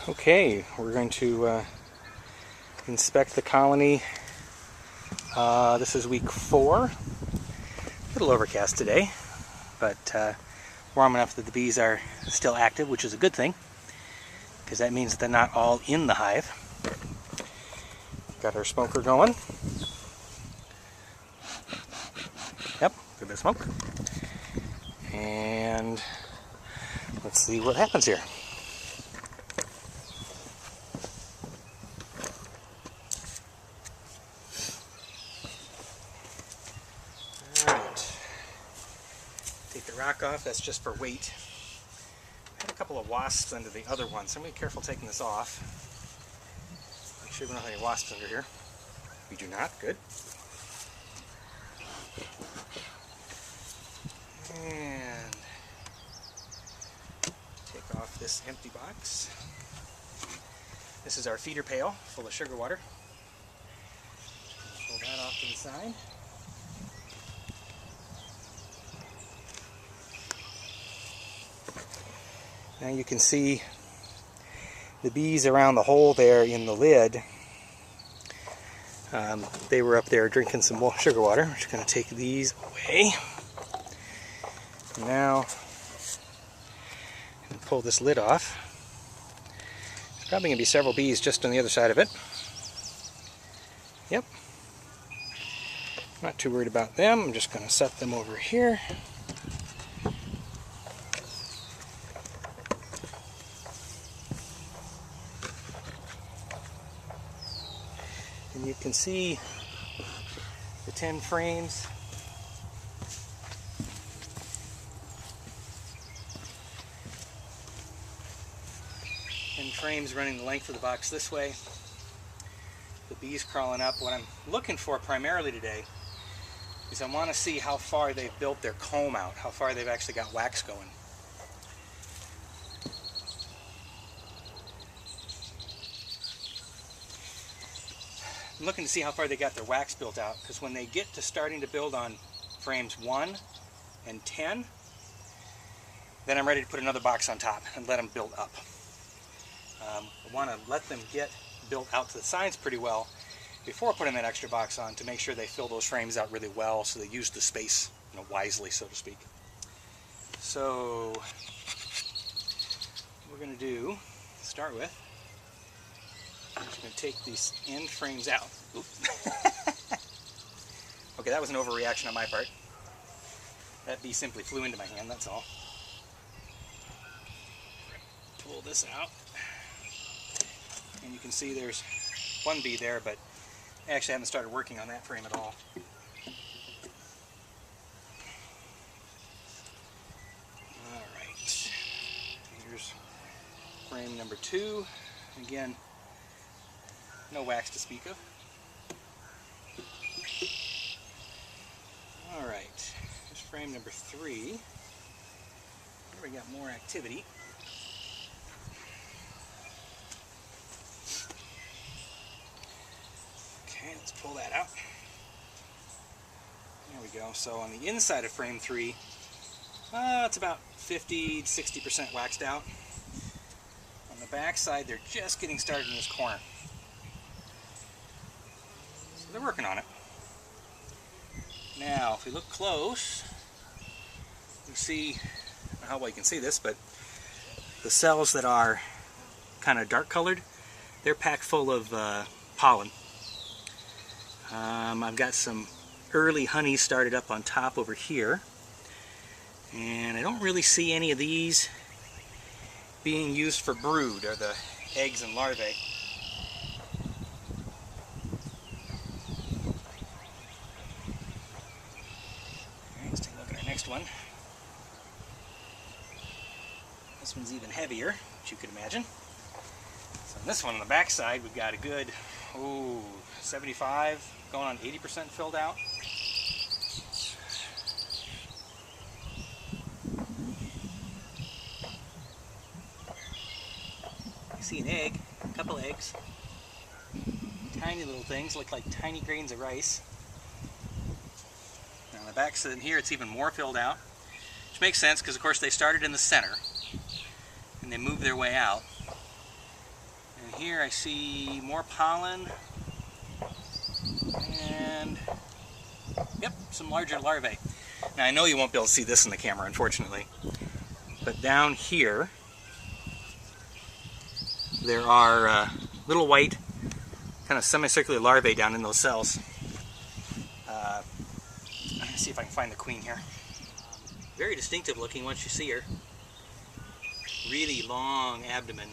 Okay, we're going to inspect the colony. This is week 4. A little overcast today, but warm enough that the bees are still active, which is a good thing, because that means that they're not all in the hive. Got our smoker going. Yep, good bit of smoke. And let's see what happens here. Take the rock off, that's just for weight. I had a couple of wasps under the other one, so I'm going to be careful taking this off. Make sure we don't have any wasps under here. We do not, good. And take off this empty box. This is our feeder pail full of sugar water. Pull that off to the side. Now you can see the bees around the hole there in the lid. They were up there drinking some sugar water. I'm just going to take these away. Now, and pull this lid off. There's probably going to be several bees just on the other side of it. Yep. Not too worried about them. I'm just going to set them over here. And you can see the 10 frames. Frames running the length of the box this way. The bees crawling up. What I'm looking for primarily today is I want to see how far they've built their comb out, how far they've actually got wax going. I'm looking to see how far they got their wax built out, because when they get to starting to build on frames 1 and 10, then I'm ready to put another box on top and let them build up. I want to let them get built out to the sides pretty well before putting that extra box on, to make sure they fill those frames out really well, so they use the space, wisely, so to speak. So what we're going to do, to start with, I'm just going to take these end frames out. Okay, that was an overreaction on my part. That bee simply flew into my hand, that's all. Pull this out. And you can see there's one bee there, but I actually haven't started working on that frame at all. Alright, here's frame number 2. Again, no wax to speak of. Alright, here's frame number 3. Here we got more activity. Let's pull that out. There we go. So on the inside of frame 3, it's about 50-60% waxed out. On the back side, they're just getting started in this corner. So they're working on it. Now, if we look close, you see, I don't know how well you can see this, but the cells that are kind of dark colored, they're packed full of pollen. I've got some early honey started up on top over here, and I don't really see any of these being used for brood, or the eggs and larvae. Okay, let's take a look at our next one. This one's even heavier, as you can imagine. So on this one on the back side, we've got a good 75, going on 80% filled out. You see an egg, a couple eggs. Tiny little things, look like tiny grains of rice. Now on the back side here, it's even more filled out, which makes sense because of course they started in the center and they moved their way out. here I see more pollen and yep, some larger larvae. Now I know you won't be able to see this in the camera, unfortunately, but down here there are little white kind of semicircular larvae down in those cells. Let me see if I can find the queen here. Very distinctive looking once you see her. Really long abdomen.